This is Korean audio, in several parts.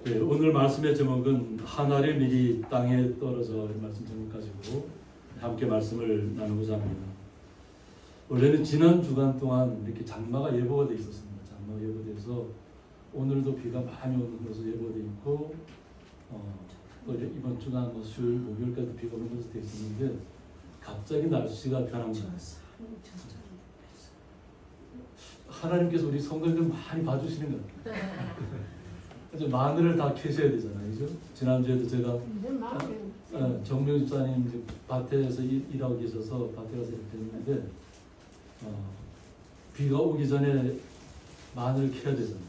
네, 오늘 말씀의 제목은 한 알의 밀이 땅에 떨어져 이런 말씀 제목 가지고 함께 말씀을 나누고자 합니다. 원래는 지난 주간 동안 이렇게 장마가 예보가 돼 있었습니다. 장마가 예보돼서 오늘도 비가 많이 오는 것으로 예보돼 있고 또 이번 주간 수요일 목요일까지 비가 오는 것으로 돼 있었는데 갑자기 날씨가 변합니다. 하나님께서 우리 성도들 많이 봐주시는 것 같아요. 이제 마늘을 다 캐셔야 되잖아요, 그죠? 지난주에도 제가 정명 집사님 이제 밭에서 일하고 계셔서 밭에 가서 이렇게 했는데 비가 오기 전에 마늘을 캐야 되잖아요.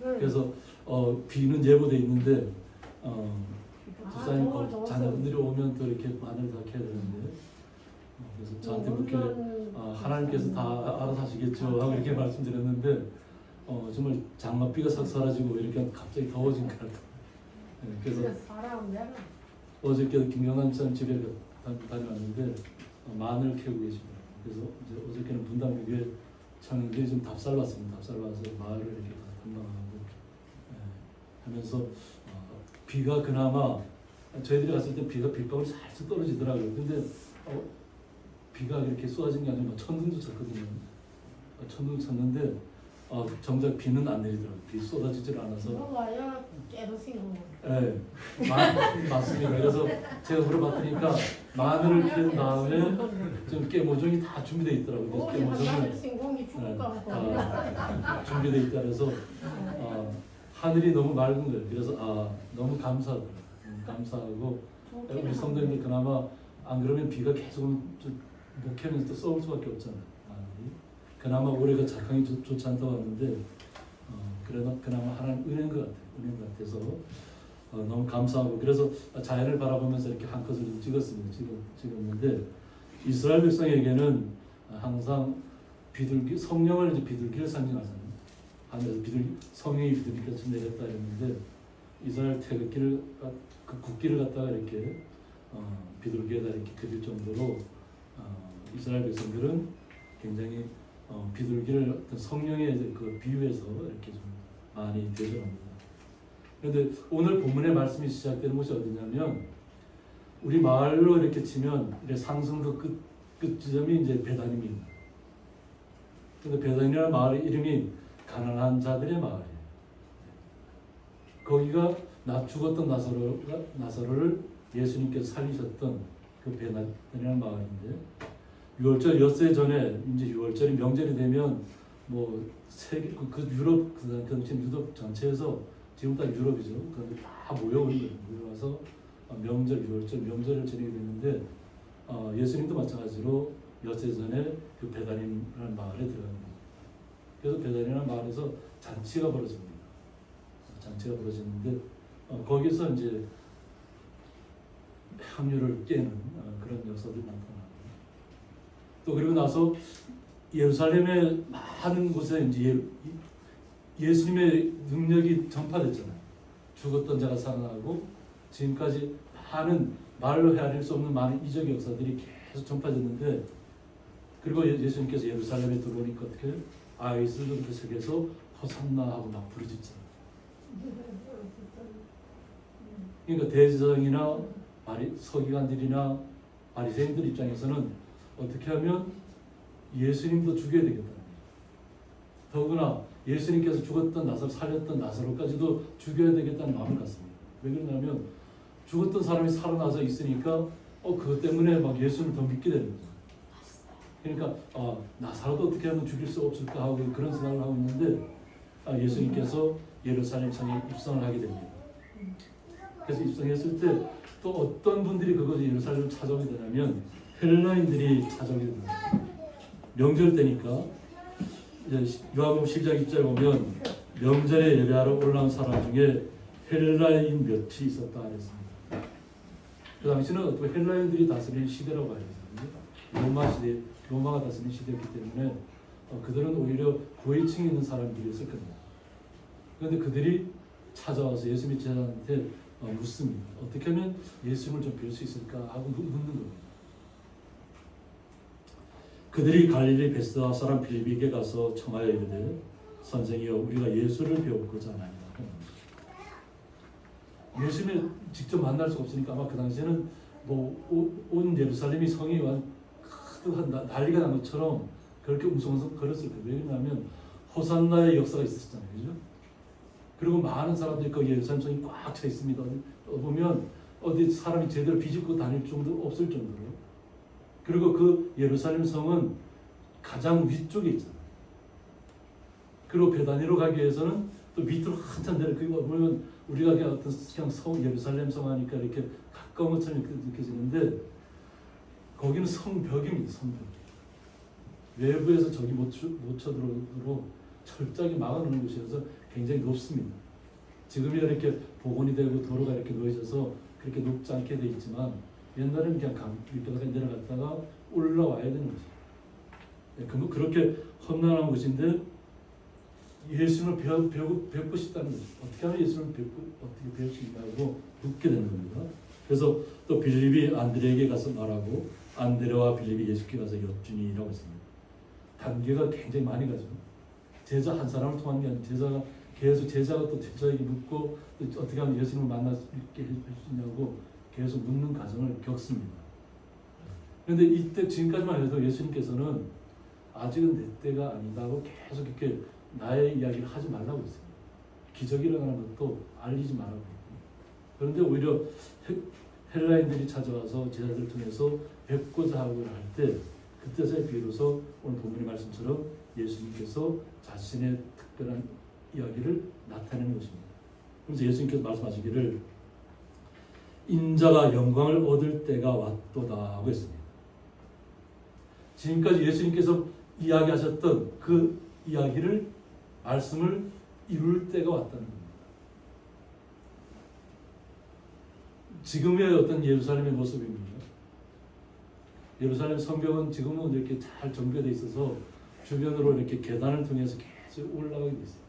그래서 비는 예보돼 있는데 집사님 자녀분들이 오면 또 이렇게 마늘을 다 캐야 되는데 그래서 저한테 묻길래 하나님께서 다 알아서 하시겠죠 하고 이렇게 말씀드렸는데 정말 장맛비가 싹 사라지고 이렇게 갑자기 더워진 것 같아요. 네, 그래서 어저께 김영환 집사님 집에 다녀왔는데 마늘 캐고 계십니다. 그래서 이제 어저께는 분당교회 청년들이 좀 답사를 왔습니다. 답사를 와서 마을을 이렇게 다 탐방하고 하면서 비가 그나마 저희들이 갔을 때 비가 빗방울이 살짝 떨어지더라고요. 근데 비가 이렇게 쏟아진 게 아니라 천둥도 쳤거든요. 천둥 쳤는데 정작 비는 안 내리더라고요. 비 쏟아지질 않아서. 네, 맞습니다. 그래서 제가 물어봤더니까 마늘을 키운 다음에 좀 깨모종이 다 준비되어 있더라고요. 깨모종이 준비되어 있다 그래서 하늘이 너무 맑은 거예요. 그래서 너무 감사하더라고요. 감사하고 우리 성도님들 그나마 안 그러면 비가 계속 목회면서 또 썩을 수밖에 없잖아요. 그나마 올해가 작황이 좋지 않다고 하는데 그래도 그나마 하나님 은혜인 것 같아요. 은혜인 것 같아서 너무 감사하고 그래서 자연을 바라보면서 이렇게 한 컷을 찍었습니다. 찍었는데 이스라엘 백성에게는 항상 비둘기 성령을 이제 비둘기를 상징하잖아요. 하늘에서 성령이 비둘기같이 내렸다 했는데 이스라엘 태극기를 그 국기를 갖다가 이렇게 비둘기에다 이렇게 그릴 정도로 이스라엘 백성들은 굉장히 비둘기를 어떤 성령의 그 비유해서 이렇게 좀 많이 대변합니다. 그런데 오늘 본문의 말씀이 시작되는 곳이 어디냐면 우리 마을로 이렇게 치면 이렇게 상승도 끝 지점이 이제 베다님입니다. 그런데 베다님이라는 마을의 이름이 가난한 자들의 마을이에요. 거기가 죽었던 나사로를 예수님께서 살리셨던 그 베다님이라는 마을인데. 6월절 엿새 전에 이제 6월절이 명절이 되면 뭐 세계 그 유럽 지금 유럽 전체에서 지금 딱 유럽이죠. 그런데 다 모여오는 거예요. 모여와서 명절 6월절 명절을 지내게 되는데 예수님도 마찬가지로 엿새 전에 그 베다님이라는 마을에 들어갑니다. 그래서 베다님이라는 마을에서 잔치가 벌어집니다. 잔치가 벌어지는데 거기서 이제 향유를 깨는 그런 역사들이 나타납니다. 또 그리고 나서 예루살렘의 많은 곳에 이제 예수님의 능력이 전파됐잖아요. 죽었던 자가 살아나고 지금까지 많은 말로 헤아릴 수 없는 많은 이적 역사들이 계속 전파됐는데 그리고 예수님께서 예루살렘에 들어오니까 어떻게 이스라엘 세계에서 호산나 하고 막 부르짖잖아요. 그러니까 대제사장이나 서기관들이나 바리새인들 입장에서는 어떻게 하면 예수님도 죽여야 되겠다. 더구나 예수님께서 죽었던 살렸던 나사로까지도 죽여야 되겠다는 마음을 갖습니다. 왜 그러냐면 죽었던 사람이 살아나서 있으니까 그것 때문에 막 예수를 더 믿게 되는 거죠. 그러니까 나사로도 어떻게 하면 죽일 수 없을까 하고 그런 생각을 하고 있는데 예수님께서 예루살렘 성에 입성을 하게 됩니다. 그래서 입성했을 때 또 어떤 분들이 그것을 예루살렘을 찾아오게 되냐면 헬라인들이 찾아오게 됩니다. 명절 때니까 요한복음 10장 2절 보면 명절에 예배하러 올라온 사람 중에 헬라인 몇이 있었다 그랬습니다. 그 당시는 어떻게 헬라인들이 다스린 시대라고 알려졌거든요. 로마가 다스린 시대였기 때문에 그들은 오히려 고위층에 있는 사람들이었거든요. 그런데 그들이 찾아와서 예수님의 제자한테 묻습니다. 어떻게 하면 예수님을 좀 뵐 수 있을까 하고 묻는 겁니다. 그들이 갈릴리 베스다 사람 빌립에게 가서 청하여 이르되 선생이여 우리가 예수를 배우고자 하나이다. 예수님을 직접 만날 수가 없으니까 아마 그 당시에는 온 예루살렘이 성이 난리가 난 것처럼 그렇게 웅성웅성 걸었을 거예요. 왜냐하면 호산나의 역사가 있었잖아요. 그죠? 그리고 많은 사람들이 그 예루살렘 성이 꽉 차 있습니다. 보면 어디 사람이 제대로 비집고 다닐 정도 없을 정도로. 그리고 그 예루살렘 성은 가장 위쪽에 있잖아요. 그리고 베다니로 가기 위해서는 또 밑으로 한참 내려. 그거 보면 우리가 그냥 예루살렘 성 하니까 이렇게 가까운 것처럼 느껴지는데 거기는 성벽입니다. 성벽. 외부에서 적이 못 쳐들어오도록 철저하게 막아놓는 곳이어서 굉장히 높습니다. 지금이야 이렇게 복원이 되고 도로가 이렇게 놓여져서 그렇게 높지 않게 돼 있지만 옛날에는 그냥 밑바닥에 내려갔다가 올라와야 되는 거죠. 그렇게 험난한 곳인데 예수님을 뵙고 싶다는 거죠. 어떻게 하면 예수님을 어떻게 배울 수 있냐고 묻게 되는 겁니다. 그래서 또 빌립이 안드레에게 가서 말하고 안드레와 빌립이 예수께 가서 엽주니라고 했습니다. 단계가 굉장히 많이 가죠. 제자 한 사람을 통한 게 아니라 제자가 계속 또 제자에게 묻고 또 어떻게 하면 예수님을 만날 수 있게 해줄 수 있냐고 계속 묻는 과정을 겪습니다. 그런데 이때 지금까지만 해도 예수님께서는 아직은 내 때가 아니다고 계속 이렇게 나의 이야기를 하지 말라고 했어요. 기적이 일어나는 것도 알리지 말라고 했고. 그런데 오히려 헬라인들이 찾아와서 제자들을 통해서 뵙고자 하고 할 때 그때서야 비로소 오늘 본문의 말씀처럼 예수님께서 자신의 특별한 이야기를 나타내는 것입니다. 그래서 예수님께서 말씀하시기를 인자가 영광을 얻을 때가 왔도다 하고 했습니다. 지금까지 예수님께서 이야기하셨던 그 이야기를 말씀을 이룰 때가 왔다는 겁니다. 지금의 어떤 예루살렘의 모습입니다. 예루살렘 성벽은 지금은 이렇게 잘 정비되어 있어서 주변으로 이렇게 계단을 통해서 계속 올라가게 돼 있어요.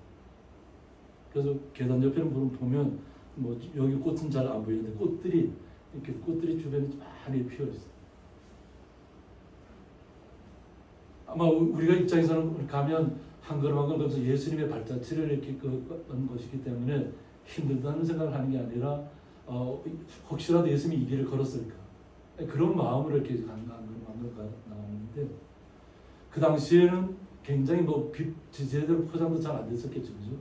그래서 계단 옆에는 보면 여기 꽃은 잘 안 보이는데 꽃들이 주변에 많이 피어 있어요. 아마 우리가 입장에서는 가면 한 걸음 한 걸음 가면서 예수님의 발자취를 이렇게 걷는 것이기 때문에 힘들다는 생각을 하는 게 아니라 혹시라도 예수님이 이 길을 걸었을까 그런 마음으로 이렇게 나가는데 그 당시에는 굉장히 제대로 포장도 잘 안 됐었겠죠, 그죠?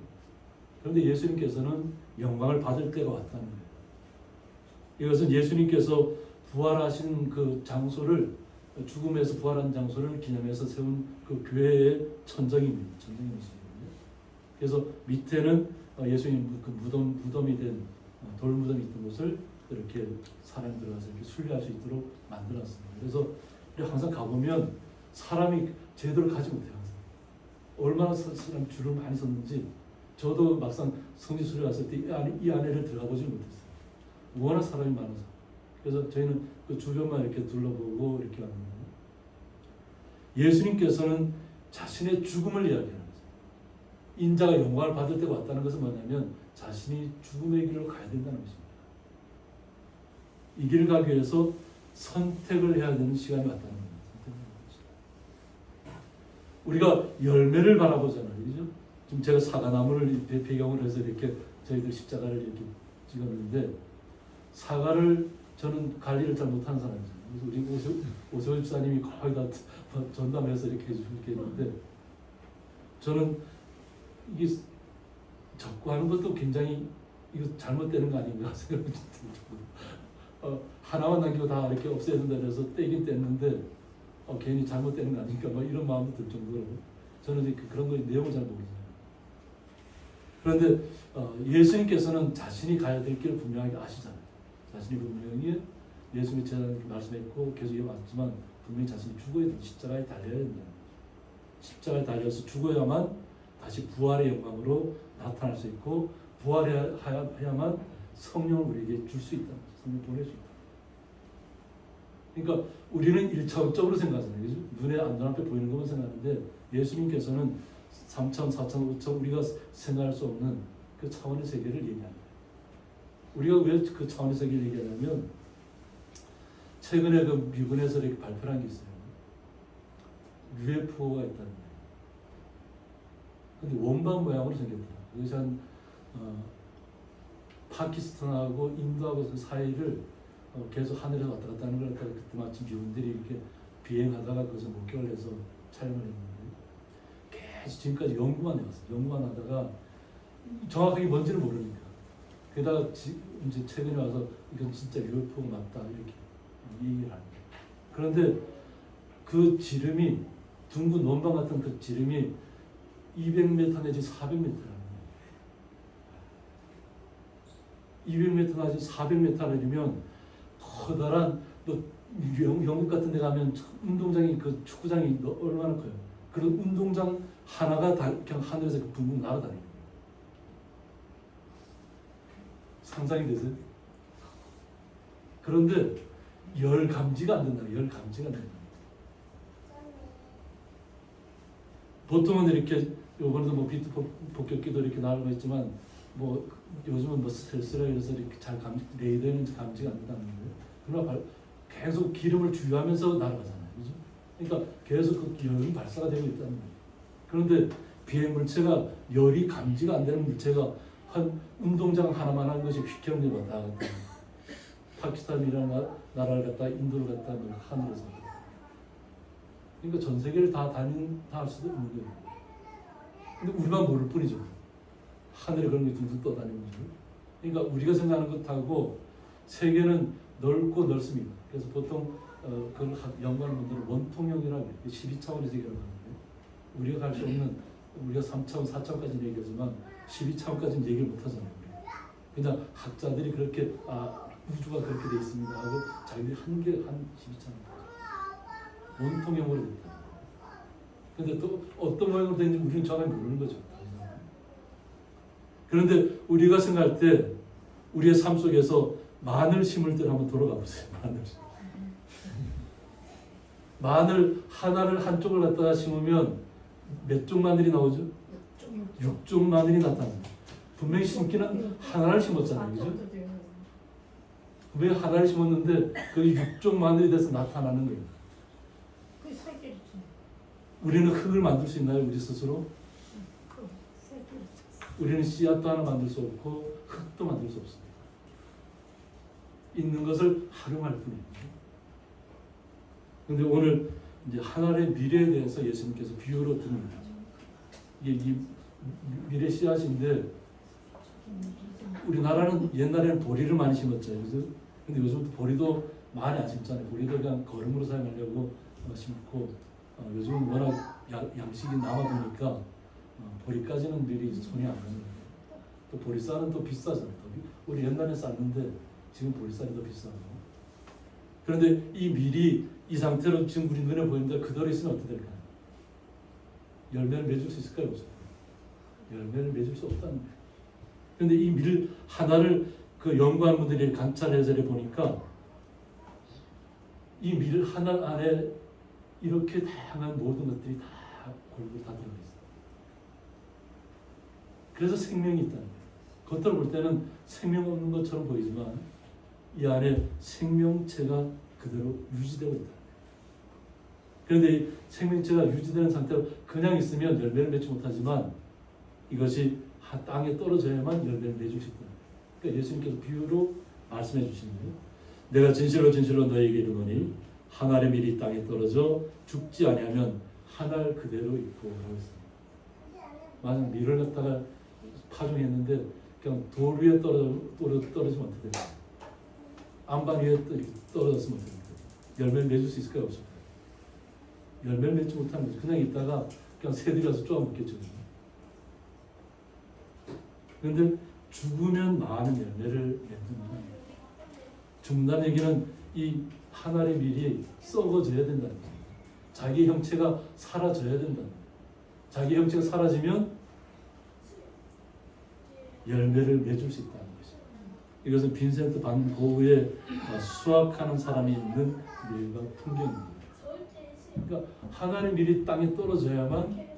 그런데 예수님께서는 영광을 받을 때가 왔다는 거예요. 이것은 예수님께서 부활하신 그 장소를 죽음에서 부활한 장소를 기념해서 세운 그 교회의 천정입니다. 천정의 모습이거든요. 그래서 밑에는 예수님 그 무덤이 된 돌무덤이 있던 곳을 이렇게 사람이 들어가서 이렇게 순례할 수 있도록 만들었습니다. 그래서 우리 항상 가보면 사람이 제대로 가지 못해요. 항상. 얼마나 사람 줄을 많이 섰는지 저도 막상 성지 순례 갔을 때 이 안에를 들어가 보지 못했어요. 워낙 사람이 많아서. 그래서 저희는 그 주변만 이렇게 둘러보고 이렇게 하는 거예요. 예수님께서는 자신의 죽음을 이야기하는 거죠. 인자가 영광을 받을 때가 왔다는 것은 뭐냐면 자신이 죽음의 길로 가야 된다는 것입니다. 이 길을 가기 위해서 선택을 해야 되는 시간이 왔다는 겁니다. 우리가 열매를 바라보잖아요. 그죠? 지금 제가 사과나무를 배경으로 해서 이렇게 저희들 십자가를 이렇게 찍었는데 사과를 저는 관리를 잘 못하는 사람이잖아요. 그래서 우리 오세호 집사님이 거의 다 전담해서 이렇게 했는데 저는 이게 적고 하는 것도 굉장히 이거 잘못되는 거 아닌가 생각이 들고 하나만 남기고 다 이렇게 없애야 된다 그래서 떼긴 뗐는데 괜히 잘못되는 거 아닌가 이런 마음도 들 정도로 저는 이제 그런 거 내용을 잘 모르잖아요. 그런데 예수님께서는 자신이 가야 될 길을 분명하게 아시잖아요. 자신이 분명히 예수님이 제자들에게 말씀했고 계속 이어왔지만 분명히 자신이 죽어야 된다. 십자가에 달려야 된다. 십자가에 달려서 죽어야만 다시 부활의 영광으로 나타날 수 있고 부활해야만 성령을 우리에게 줄 수 있다. 성령 보낼 수 있다. 그러니까 우리는 일차원적으로 생각하잖아요. 그죠? 눈에 눈앞에 보이는 것만 생각하는데 예수님께서는 3차원, 4차원, 5차원 우리가 생각할 수 없는 그 차원의 세계를 얘기합니다. 우리가 왜 그 차원의 세계를 얘기하냐면 최근에 그 미군에서 이렇게 발표한 게 있어요. UFO가 있다는 거예요. 근데 원반 모양으로 생겼다. 그것이 한 파키스탄하고 인도하고 그 사이를 계속 하늘에서 왔다 갔다 하는 걸 갖다가 그때 마침 미군들이 이렇게 비행하다가 그것을 목격을 해서 촬영을 했는데 계속 지금까지 연구만 해왔어요. 연구만 하다가 정확하게 뭔지를 모르니까 게다가 이제 최근에 와서 이건 진짜 UFO가 맞다 이렇게 얘기를 합니다. 그런데 그 지름이 둥근 원방 같은 그 지름이 200m 내지 400m라는 200m 내지 400m이면 커다란 영국 같은 데 가면 운동장이 그 축구장이 얼마나 커요. 그런 운동장 하나가 그냥 하늘에서 붕붕 날아다니는 거예요. 상상이 되세요? 그런데 열 감지가 안 된다. 열 감지가 안 된다. 보통은 이렇게 요번에도 뭐 비트 폭격기도 이렇게 나오고 있지만 뭐 요즘은 뭐 스텔스라 해서 이렇게 잘 레이더는 감지가 안 된다는 거예요. 그러나 계속 기름을 주유하면서 날아가잖아요. 그죠? 그러니까 계속 그 열은 발사가 되고 있다는 거예요. 그런데 비행 물체가 열이 감지가 안 되는 물체가 한 운동장 하나만 한 것이 휘청이 왔다 갔다. 파키스탄이라는 나라를 갖다 인도를 갖다 하늘에서. 그러니까 전 세계를 다 할 수도 있는 거예요. 근데 우리만 모를 뿐이죠. 하늘에 그런 게 둥둥 떠다니는 거죠. 그러니까 우리가 생각하는 것하고 세계는 넓고 넓습니다. 그래서 보통 그걸 연구하는 분들은 원통형이라고 해요. 12차원의 세계라고 하는데 우리가 갈 수 없는 우리가 3차원, 4차원까지는 얘기하지만 12차원까지는 얘기를 못하잖아요. 그냥 학자들이 그렇게 우주가 그렇게 돼 있습니다 하고 자기들이 한 12차원 원통형으로 됐다. 근데 또 어떤 모양으로 되는지 우리는 정확히 모르는 거죠. 그런데 우리가 생각할 때 우리의 삶 속에서 마늘 심을 때 한번 돌아가 보세요. 마늘 하나를 한쪽을 갖다가 심으면 몇 종 마늘이 나오죠? 6종 마늘이 나타납니다. 분명히 심기는 하나를 심었잖아요. 그죠? 분명히 하나를 심었는데 그 6종 마늘이 돼서 나타나는 거예요. 우리는 흙을 만들 수 있나요? 우리 스스로? 우리는 씨앗도 하나 만들 수 없고 흙도 만들 수 없습니다. 있는 것을 활용할 뿐입니다. 그런데 오늘 이제 하나님의 미래에 대해서 예수님께서 비유로 듭니다. 이게 미래 씨앗인데 우리나라는 옛날에는 보리를 많이 심었죠. 근데 요즘 보리도 많이 안 심잖아요. 보리도 그냥 거름으로 사용하려고 심고 요즘은 워낙 양식이 남아도니까 보리까지는 미리 손이 안 가는 거예요. 또 보리쌀은 또 비싸잖아요. 우리 옛날에 쌌는데 지금 보리쌀이 더 비싸고. 그런데 이 밀이 이 상태로 지금 우리 눈에 보이는데 그대로 있으면 어떻게 될까요? 열매를 맺을 수 있을까요? 없을까요? 열매를 맺을 수 없다는 거예요. 그런데 이 밀 하나를 그 연구한 분들이 관찰해서 보니까 이 밀 하나 안에 이렇게 다양한 모든 것들이 다 골고루 다 들어가 있어요. 그래서 생명이 있다는 거예요. 겉으로 볼 때는 생명 없는 것처럼 보이지만 이 안에 생명체가 그대로 유지되고 있다. 그런데 이 생명체가 유지되는 상태로 그냥 있으면 열매를 맺지 못하지만 이것이 땅에 떨어져야만 열매를 맺을 수 있다. 그러니까 예수님께서 비유로 말씀해 주시는 거예요. 내가 진실로 진실로 너희에게 이르노니 한 알의 밀이 땅에 떨어져 죽지 아니하면 한 알 그대로 있고 라고 했습니다. 만약 밀을 갖다가 파종했는데 그냥 돌 위에 떨어지면 어떻게 될까요? 안반 위에 떨어졌으면 어떻게 될까요? 열매를 맺을 수 있을까요? 없을까요? 열매를 맺지 못하는 거죠. 그냥 있다가 그냥 새들이 와서 쪼아먹겠죠. 그런데 죽으면 많은 열매를 맺는 거예요. 죽는다는 얘기는 이 한 알의 밀이 썩어져야 된다는 거예요. 자기 형체가 사라져야 된다는 거예요. 자기 형체가 사라지면 열매를 맺을 수 있다는 것이죠. 이것은 빈센트 반 고흐의 수확하는 사람이 있는 밀과 풍경입니다. 그러니까 하나의 밀이 땅에 떨어져야만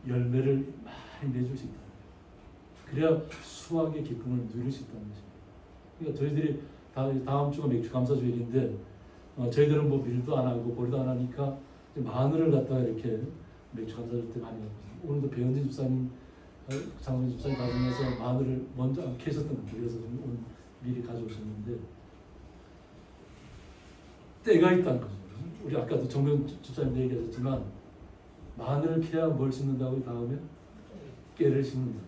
열매를 많이 맺을 수 있다는 거예요. 그래야 수확의 기쁨을 누릴 수 있다는 것입니다. 그러니까 저희들이 다음 주가 맥주 감사 주일인데 저희들은 뭐 밀도 안 하고 보리도 안 하니까 마늘을 갖다가 이렇게 맥주 감사 줄 때 많이 하거든요. 오늘도 배현진 집사님 장성희 집사님 가정에서 마늘을 먼저 캐셨던 것 같아요. 그래서 좀 오늘 미리 가져오셨는데 때가 있다는 거죠. 우리 아까도 정경 집사님도 얘기하셨지만 마늘을 캐야 뭘 심는다고 다음에 깨를 심는다.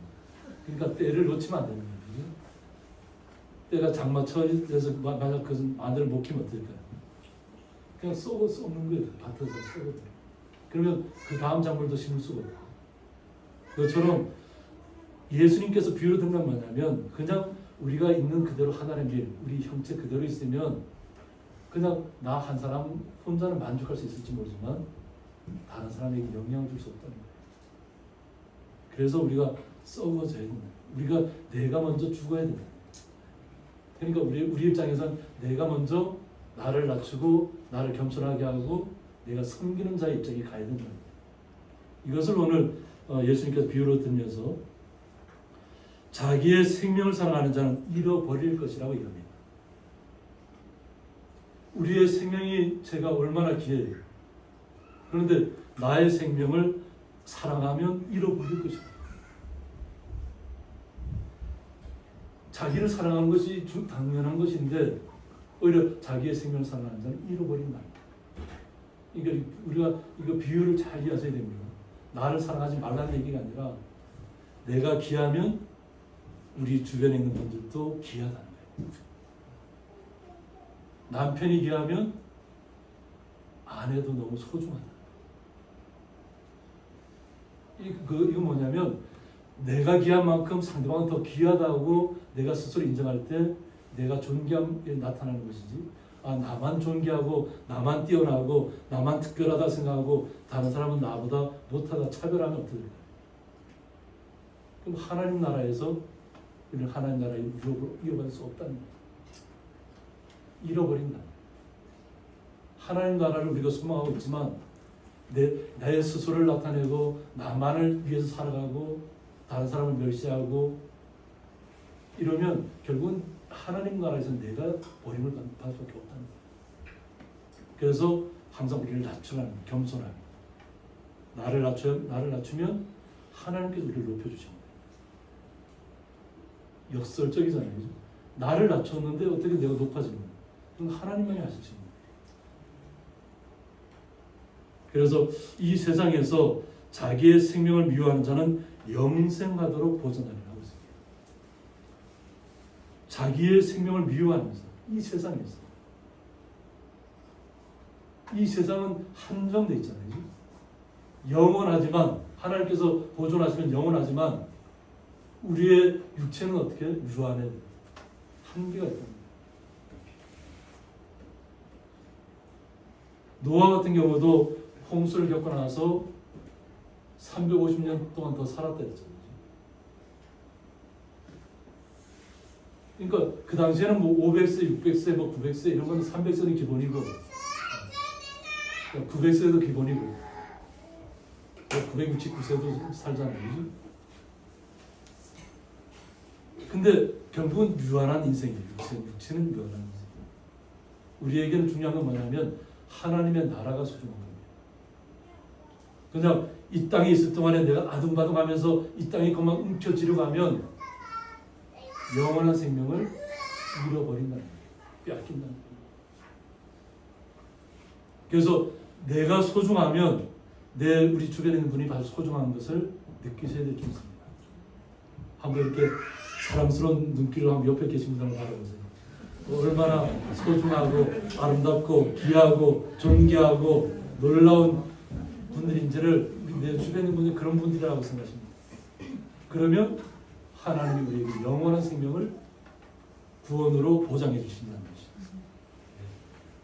그러니까 때를 놓치면 안 되는 거예요. 때가 장마철이 돼서 만약 그 마늘을 못 키면 어떨까요? 그냥 썩는 거예요. 밭에서 썩어도. 그러면 그 다음 작물도 심을 수가 없고. 그것처럼 예수님께서 비유로 든 건 뭐냐면 그냥 우리가 있는 그대로 하나님의 일, 우리 형체 그대로 있으면 그냥 나 한 사람 혼자는 만족할 수 있을지 모르지만 다른 사람에게 영향을 줄 수 없다는 거예요. 그래서 우리가 썩어져야 된다. 우리가 내가 먼저 죽어야 된다. 그러니까 우리 입장에서는 내가 먼저 나를 낮추고 나를 겸손하게 하고 내가 섬기는 자의 입장에 가야 된다. 이것을 오늘 예수님께서 비유로 들면서 자기의 생명을 사랑하는 자는 잃어버릴 것이라고 얘기합니다. 우리의 생명이 제가 얼마나 귀해요. 그런데 나의 생명을 사랑하면 잃어버릴 것입니다. 자기를 사랑하는 것이 당연한 것인데 오히려 자기의 생명을 사랑하는 자는 잃어버린다. 그러니까 우리가 이거 비유를 잘 이해하셔야 됩니다. 나를 사랑하지 말라는 얘기가 아니라 내가 귀하면 우리 주변에 있는 분들도 귀하다는 거예요. 남편이 귀하면 아내도 너무 소중하다. 이거 뭐냐면 내가 귀한 만큼 상대방은 더 귀하다고 내가 스스로 인정할 때 내가 존귀함이 나타나는 것이지, 나만 존귀하고 나만 뛰어나고 나만 특별하다 생각하고 다른 사람은 나보다 못하다 차별하면 어떻게 될까요? 그럼 하나님 나라에서 우리는 하나님 나라에 이어받을 수 없다는 거예요. 잃어버린다. 하나님 나라를 우리가 소망하고 있지만 나의 스스로를 나타내고 나만을 위해서 살아가고 다른 사람을 멸시하고 이러면 결국은 하나님 나라에서 내가 버림을 받을 수밖에 없다는 거예요. 그래서 항상 우리를 낮추라는, 겸손하게 나를 낮추면 하나님께서 우리를 높여주십니다. 역설적이잖아요. 그죠? 나를 낮췄는데 어떻게 내가 높아지는 거예요? 그건 하나님만이 하시는 거예요. 그래서 이 세상에서 자기의 생명을 미워하는 자는 영생하도록 보존하리라고 했습니다. 자기의 생명을 미워하면서 이 세상에서, 이 세상은 한정되어 있잖아요. 영원하지만 하나님께서 보존하시면 영원하지만 우리의 육체는 어떻게 유한해 한계가 있다는 거예요. 노아 같은 경우도 홍수를 겪고 나서 350년 동안 더 살았다 했잖아요. 그러니까 그 당시에는 뭐 500세, 600세, 뭐 900세 이런 건 300세는 기본이고 900세도 기본이고 969세도 살잖아요. 근데 결국은 유한한 인생이에요. 육체는 유한한 인생. 우리에게는 중요한 건 뭐냐면 하나님의 나라가 소중한 겁니다. 그냥 이 땅에 있을 동안에 내가 아둥바둥하면서 이 땅에 그만 움켜쥐려고 하면 영원한 생명을 잃어버린다는 거예요. 빼앗긴다는 거예요. 그래서 내가 소중하면 우리 주변에 있는 분이 바로 소중한 것을 느끼셔야 될 게 있습니다. 한번 이렇게 사랑스러운 눈길로 한번 옆에 계신 분을 바라보세요. 얼마나 소중하고 아름답고 귀하고 존귀하고 놀라운 분들인지를 내 주변에 있는 분이 그런 분들이라고 생각하십니다. 그러면 하나님이 우리에게 영원한 생명을 구원으로 보장해 주신다는 것입니다.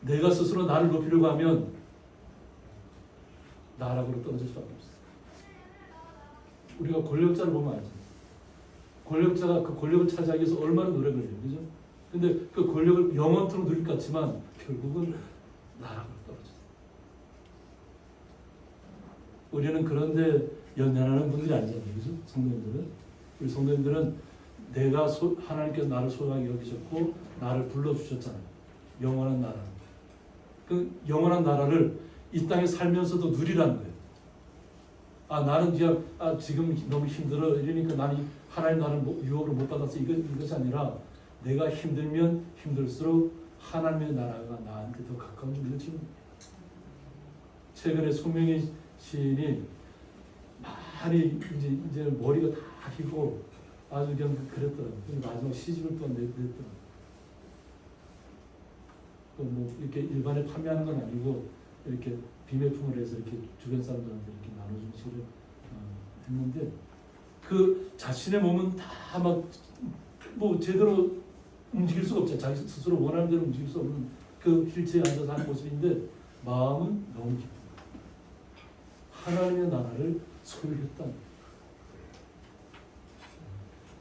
내가 스스로 나를 높이려고 하면 나락으로 떨어질 수밖에 없어요. 우리가 권력자를 보면 알죠. 권력자가 그 권력을 차지하기 위해서 얼마나 노력을 해요. 그죠? 근데 그 권력을 영원토록 누릴 것 같지만 결국은 나락으로 떨어져요. 우리는 그런데 연연하는 분들이 아니잖아요. 그죠? 성도님들은. 우리 성도님들은 내가 하나님께서 나를 소중하게 여기셨고 나를 불러주셨잖아요. 영원한 나라. 그 영원한 나라를 이 땅에 살면서도 누리라는 거예요. 나는 그냥 지금 너무 힘들어 이러니까 나는 하나님 나라를 유혹을 못 받았어 이것이 아니라 내가 힘들면 힘들수록 하나님의 나라가 나한테 더 가까운 느낌. 최근에 손명희 시인이 많이 이제 머리가 다 휘고 아주 그냥 그랬더라고요. 마지막 시집을 또 냈더라고요. 뭐 이렇게 일반에 판매하는 건 아니고 이렇게 비매품을 해서 이렇게 주변 사람들한테 이렇게 나눠준 시를 했는데 그 자신의 몸은 다 막 뭐 제대로 움직일 수가 없죠. 자기 스스로 원하는 대로 움직일 수 없는 그 휠체어에 앉아서 하는 모습인데 마음은 너무 기쁘다. 하나님의 나라를 소유했다.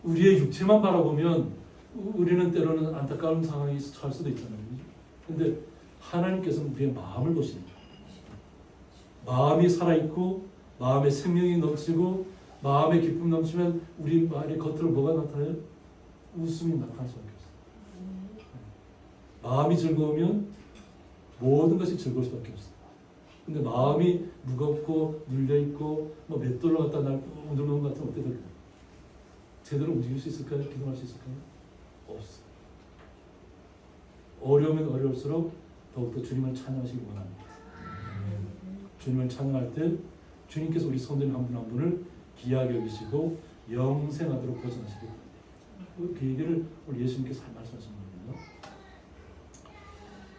우리의 육체만 바라보면 우리는 때로는 안타까운 상황에 처할 수도 있잖아요. 근데 하나님께서는 우리의 마음을 보십니다. 마음이 살아있고 마음에 생명이 넘치고 마음에 기쁨 넘치면 우리 말의 겉으로 뭐가 나타나요? 웃음이 나타날 수밖에 없어요. 마음이 즐거우면 모든 것이 즐거울 수밖에 없어요. 근데 마음이 무겁고 눌려있고 뭐 맷돌로 갖다 날 오늘놓은 것 같으면 어떻게 될까요? 제대로 움직일 수 있을까요? 기동할 수 있을까요? 없어요. 어려우면 어려울수록 더욱더 주님을 찬양하시기 원합니다. 주님을 찬양할 때 주님께서 우리 성도님 한 분 한 분을 귀하게 여기시고 영생하도록 보존하시겠다. 그 얘기를 우리 예수님께서 말씀하신 겁니다.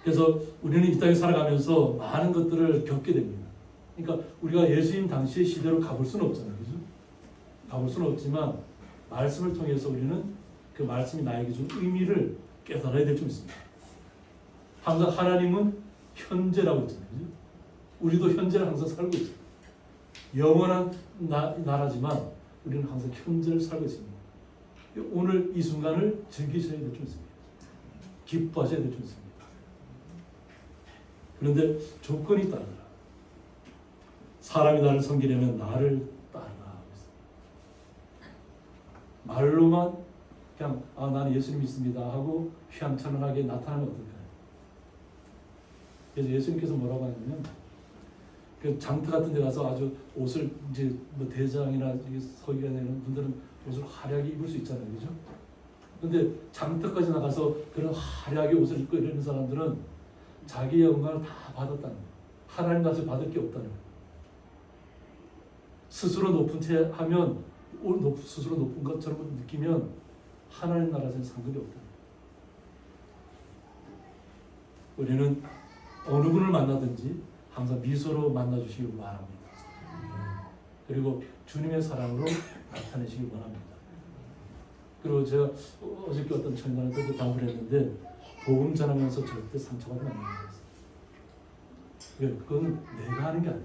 그래서 우리는 이 땅에 살아가면서 많은 것들을 겪게 됩니다. 그러니까 우리가 예수님 당시의 시대로 가볼 수는 없잖아요. 그죠? 가볼 수는 없지만 말씀을 통해서 우리는 그 말씀이 나에게 준 의미를 깨달아야 될 줄 믿습니다. 항상 하나님은 현재라고 했잖아요. 그죠? 우리도 현재를 항상 살고 있어요. 영원한 나라지만 우리는 항상 현재를 살고 있습니다. 오늘 이 순간을 즐기셔야 될 줄 믿습니다. 기뻐하셔야 될 줄 믿습니다. 그런데 조건이 있다더라. 사람이 나를 섬기려면 나를 따르라. 말로만 그냥 나는 예수님 믿습니다 하고 휘황찬란하게 나타나면 어떨까요? 그래서 예수님께서 뭐라고 하냐면 그 장터 같은 데 가서 아주 옷을 이제 뭐 대장이나 서기가 되는 분들은 옷을 화려하게 입을 수 있잖아요. 그죠? 근데 장터까지 나가서 그런 화려하게 옷을 입고 이러는 사람들은 자기의 영광을 다 받았다는 거예요. 하나님 나서 받을 게 없다는 거예요. 스스로 높은 채 하면 스스로 높은 것처럼 느끼면 하나님 나라에서는 상급이 없다는 거예요. 우리는 어느 분을 만나든지 항상 미소로 만나주시기 바랍니다. 그리고 주님의 사랑으로 나타내시기 바랍니다. 그리고 제가 어저께 어떤 청년한테도 답을 했는데 복음 전하면서 절대 상처받으면 안 된다. 그건 내가 하는 게 아니에요.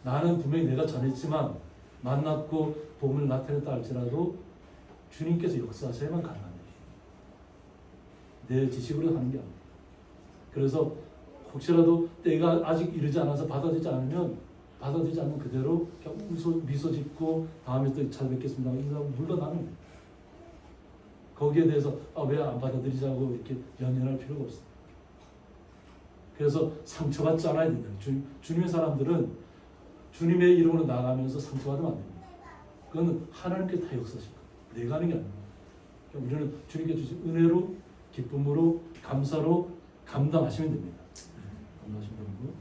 나는 분명히 내가 전했지만 만났고 복음을 나타냈다 할지라도 주님께서 역사하셔야만 가능한 거예요. 내 지식으로 하는 게 아니에요. 그래서 혹시라도 때가 아직 이르지 않아서 받아들이지 않으면 받아들이지 않는 그대로 그냥 미소 짓고 다음에 또 찾아뵙겠습니다. 인사하고 물러나는 거예요. 거기에 대해서 왜 안 받아들이자고 이렇게 연연할 필요가 없어요. 그래서 상처받지 않아야 된다. 주님의 사람들은 주님의 이름으로 나가면서 상처받으면 안 됩니다. 그건 하나님께 다 역사하실 거예요. 내가 하는 게 아닙니다. 우리는 주님께 주신 은혜로 기쁨으로 감사로 감당하시면 됩니다. 감당하시면 되고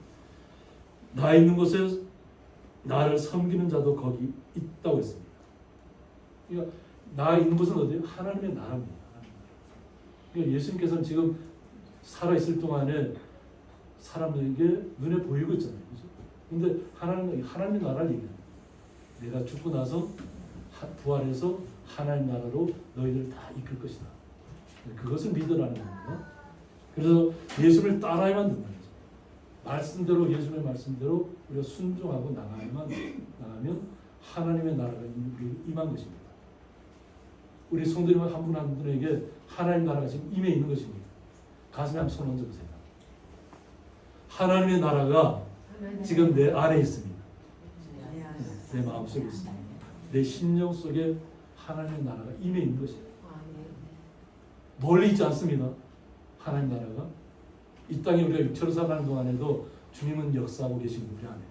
나 있는 곳에 나를 섬기는 자도 거기 있다고 했습니다. 그러니까 나 있는 곳은 어디예요? 하나님의 나라입니다. 그러니까 예수님께서는 지금 살아있을 동안에 사람들에게 눈에 보이고 있잖아요. 그죠? 근데 하나님의 나라를 얘기해요. 내가 죽고 나서 부활해서 하나님 나라로 너희들을 다 이끌 것이다. 그것을 믿으라는 겁니다. 그래서 예수를 따라야만 된다는 거죠. 말씀대로 예수의 말씀대로 우리가 순종하고 나가면 하나님의 나라가 임한 것입니다. 우리 성도님 한 분 한 분에게 하나님 나라가 지금 임해 있는 것입니다. 가슴에 한번 손 얹어보세요. 하나님의 나라가 지금 내 안에 있습니다. 내 마음속에 있습니다. 내 심령 속에 하나님의 나라가 임해 있는 것입니다. 멀리 있지 않습니다. 하나님 나라가 이 땅에 우리가 육체로 살아가는 동안에도 주님은 역사하고 계신 우리 안에.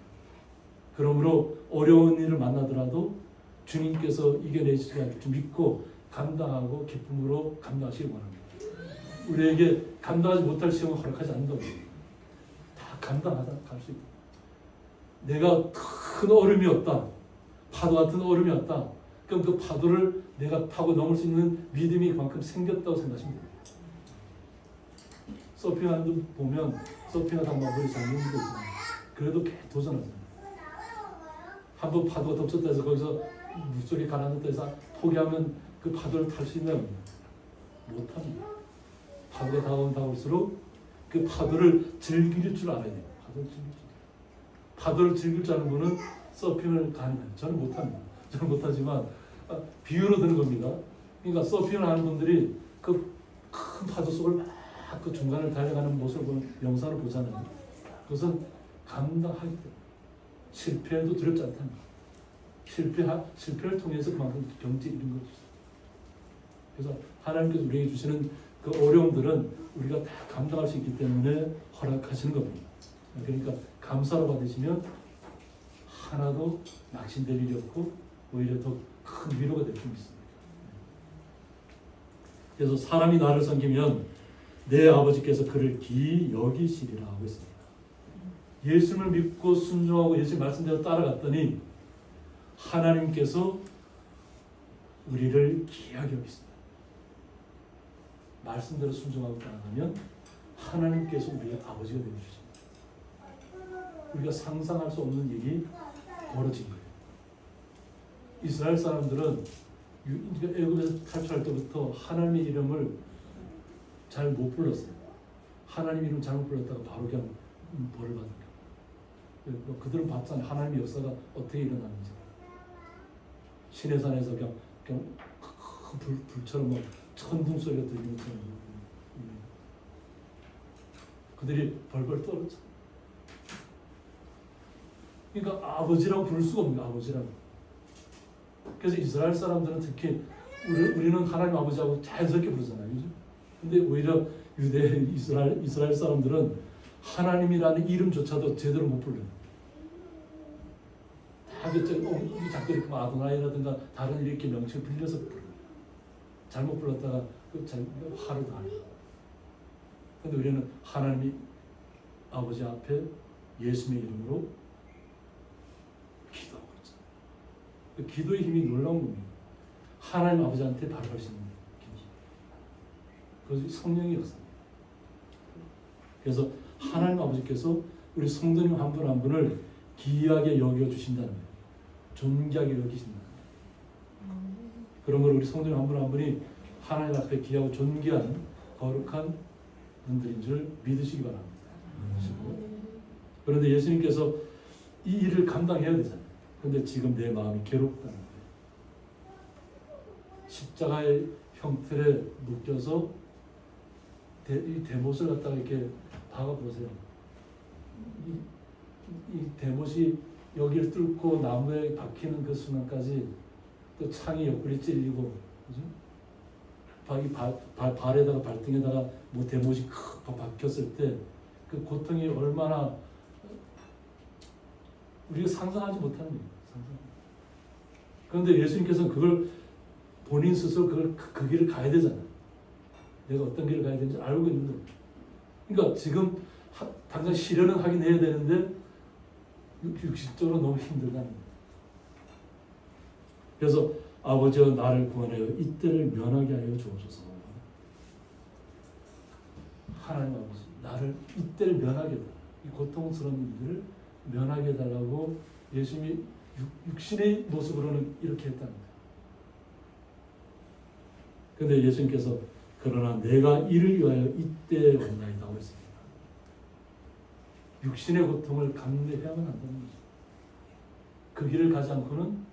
그러므로 어려운 일을 만나더라도 주님께서 이겨내시지 않을 줄 믿고 감당하고 기쁨으로 감당하시기 원합니다. 우리에게 감당하지 못할 시험을 허락하지 않는다고. 다 감당하다 갈 수 있다. 내가 큰 얼음이 없다. 파도 같은 얼음이 없다. 그럼 그 파도를 내가 타고 넘을 수 있는 믿음이 그만큼 생겼다고 생각하시면 됩니다. 서핑하는 분 보면 서핑하다 보면 잘 넘는 거 있잖아요. 그래도 계속 도전합니다. 한번 파도가 덮쳤다 해서 거기서 물속에 가라앉았다 해서 포기하면 그 파도를 탈 수 있나요? 못합니다. 파도가 다가올수록 그 파도를 즐길 줄 알아야 돼요. 파도를 즐길 줄 아는 분은 서핑을 가능해요. 저는 못합니다. 저는 못하지만 비유로 드는 겁니다. 그러니까 서핑을 하는 분들이 그 큰 파도 속을 막 그 중간을 달려가는 모습을 보는 영상을 보잖아요. 그것은 감당하기 때문에 실패해도 두렵지 않다는 거예요. 실패를 통해서 그만큼 경지에 이른 거죠. 그래서 하나님께서 우리에게 주시는 그 어려움들은 우리가 다 감당할 수 있기 때문에 허락하시는 겁니다. 그러니까 감사로 받으시면 하나도 낙심될 일이 없고 오히려 더 큰 위로가 될 수 있습니다. 그래서 사람이 나를 섬기면 내 아버지께서 그를 기이 여기시리라 하고 있습니다. 예수님을 믿고 순종하고 예수님 말씀대로 따라갔더니 하나님께서 우리를 기이하게 여기십니다. 말씀대로 순종하고 따라가면 하나님께서 우리의 아버지가 되어주십니다. 우리가 상상할 수 없는 일이 벌어진 거예요. 이스라엘 사람들은 애굽에서 탈출할 때부터 하나님의 이름을 잘 못 불렀어요. 하나님 이름 잘못 불렀다가 바로 그냥 벌을 받은 거예요. 그들은 봤잖아요. 하나님의 역사가 어떻게 일어나는지. 시내산에서 그냥 큰 불처럼 막 천둥 소리가 들리는 것처럼 그들이 벌벌 떨었죠. 그러니까 아버지라고 부를 수가 없는 거예요. 아버지라고. 그래서 이스라엘 사람들은 특히 우리는 하나님 아버지하고 자연스럽게 부르잖아요. 그죠? 근데 오히려 유대 이스라엘 사람들은 하나님이라는 이름조차도 제대로 못 불러요. 다 자꾸 이렇게 아도나이라든가 다른 이렇게 명칭을 빌려서 불러요. 잘못 불렀다가 화를 당해요. 근데 우리는 하나님이 아버지 앞에 예수님의 이름으로 기도하고 있잖아요. 그 기도의 힘이 놀라운 겁니다. 하나님 아버지한테 바라볼 수 있는 기도. 그것이 성령의 역사입니다. 그래서 하나님 아버지께서 우리 성도님 한 분 한 분을 기이하게 여겨주신다는 거예요. 존귀하게 여기신다는 거예요. 그러므로 우리 성도님 한 분 한 분이 하나님 앞에 귀하고 존귀한 거룩한 분들인 줄 믿으시기 바랍니다. 그런데 예수님께서 이 일을 감당해야 되잖아요. 그런데 지금 내 마음이 괴롭다는 거예요. 십자가의 형틀에 묶여서 이 대못을 갖다가 이렇게 박아보세요. 이 대못이 여기를 뚫고 나무에 박히는 그 순간까지 또 창이 옆구리 찔리고, 그죠? 발에다가 발등에다가 뭐 대못이 크 박혔을 때 그 고통이 얼마나 우리가 상상하지 못하는 거예요. 그런데 예수님께서는 그걸 본인 스스로 그 길을 가야 되잖아요. 내가 어떤 길을 가야 되는지 알고 있는 거예요. 그러니까 지금 당장 실현은 하긴 해야 되는데 육신적으로 너무 힘들다는 거예요. 그래서 아버지여 나를 구원하여 이때를 면하게 하여 주옵소서. 하나님 아버지 나를 이때를 면하게 해달라. 이 고통스러운 일들을 면하게 해달라고 예수님이 육신의 모습으로는 이렇게 했다는 거예요. 그런데 예수님께서 그러나 내가 이를 위하여 이때 온나이다 하고 있습니다. 육신의 고통을 감내해야만 한다는 거죠. 그 길을 가지 않고는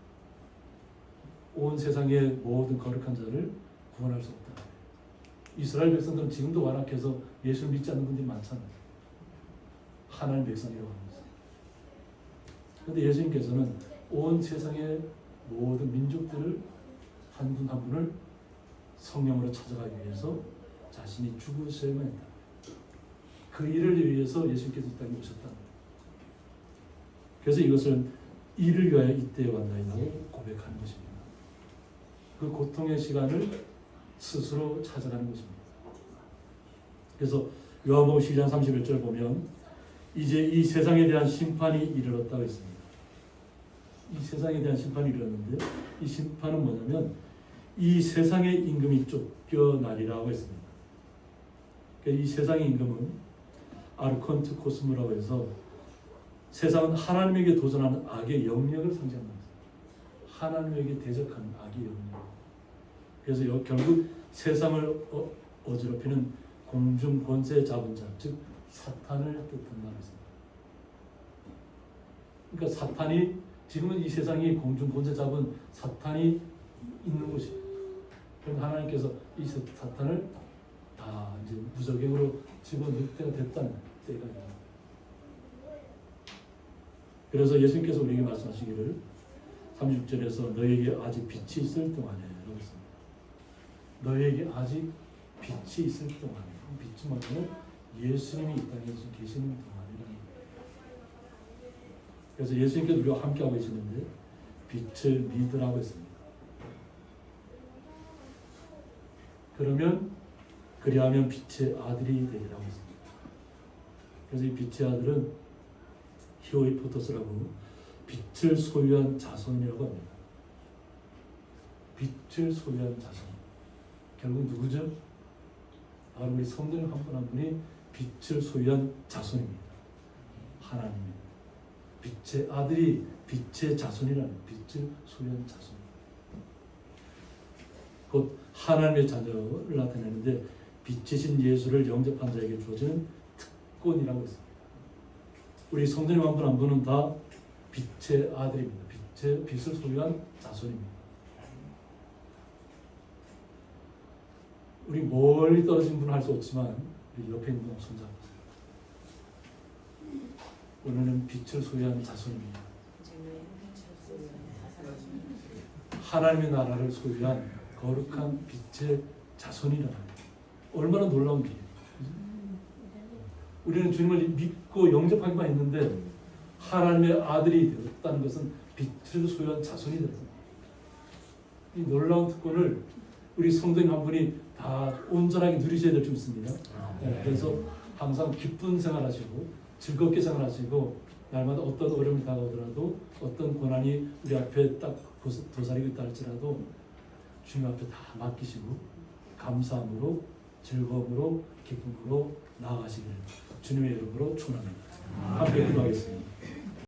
온 세상의 모든 거룩한 자를 구원할 수 없다. 이스라엘 백성들은 지금도 완악해서 예수를 믿지 않는 분들이 많잖아요. 하나님 백성이라고 합니다. 그런데 예수님께서는 온 세상의 모든 민족들을 한 분 한 분을 성령으로 찾아가기 위해서 자신이 죽으셔야만 했다. 그 일을 위해서 예수님께서 이 땅에 오셨다. 그래서 이것을 이를 위하여 이때에 왔나이다고 고백하는 것입니다. 그 고통의 시간을 스스로 찾아가는 것입니다. 그래서 요한복음 12장 31절 보면 이제 이 세상에 대한 심판이 이르렀다고 했습니다. 이 세상에 대한 심판이 이르렀는데 이 심판은 뭐냐면 이 세상의 임금이 쫓겨나리라고 했습니다. 그러니까 이 세상의 임금은 아르콘트 코스모라고 해서 세상은 하나님에게 도전하는 악의 영역을 상징합니다. 하나님에게 대적하는 악의 영역. 그래서 결국 세상을 어지럽히는 공중 권세 잡은 자, 즉 사탄을 뜻한다는 것입니다. 그러니까 사탄이 지금은 이 세상이 공중 권세 잡은 사탄이 있는 곳이에요. 그럼 하나님께서 이 사탄을 다 이제 무적행으로 집어넣을 때가 됐다는 때가 있습니다. 그래서 예수님께서 우리에게 말씀하시기를 36절에서 너에게 아직 빛이 있을 동안에 라고 했습니다. 너에게 아직 빛이 있을 동안에. 빛이 뭐냐면 예수님이 이 땅에 계시는 동안이라는 거예요. 그래서 예수님께서 우리와 함께하고 계시는데 빛을 믿으라고 했습니다. 그리하면 빛의 아들이 되리라고 했습니다. 그래서 이 빛의 아들은 히오이포토스라고 빛을 소유한 자손이라고 합니다. 빛을 소유한 자손. 결국 누구죠? 바로 우리 성도님 한 분 한 분이 빛을 소유한 자손입니다. 하나님입니다. 빛의 아들이 빛의 자손이라는 빛을 소유한 자손. 곧 하나님의 자녀를 나타내는데 빛이신 예수를 영접한 자에게 주어지는 특권이라고 했습니다. 우리 성도님 한 분 한 분은 다 빛의 아들입니다. 빛을 소유한 자손입니다. 우리 멀리 떨어진 분은 할 수 없지만 우리 옆에 있는 분 손잡고 우리는 빛을 소유한 자손입니다. 하나님의 나라를 소유한 거룩한 빛의 자손이라는 얼마나 놀라운 일이에요. 우리는 주님을 믿고 영접하기만 했는데 하나님의 아들이 되었다는 것은 빛을 소유한 자손이 되었습니다. 이 놀라운 특권을 우리 성도님 한 분이 다 온전하게 누리셔야 될 줄 믿습니다. 그래서 항상 기쁜 생활하시고 즐겁게 생활하시고 날마다 어떤 어려움이 다가오더라도 어떤 고난이 우리 앞에 딱 도사리고 있다 할지라도 주님 앞에 다 맡기시고 감사함으로 즐거움으로 기쁨으로 나아가시기를 주님의 이름으로 축원합니다. 함께 기도하겠습니다.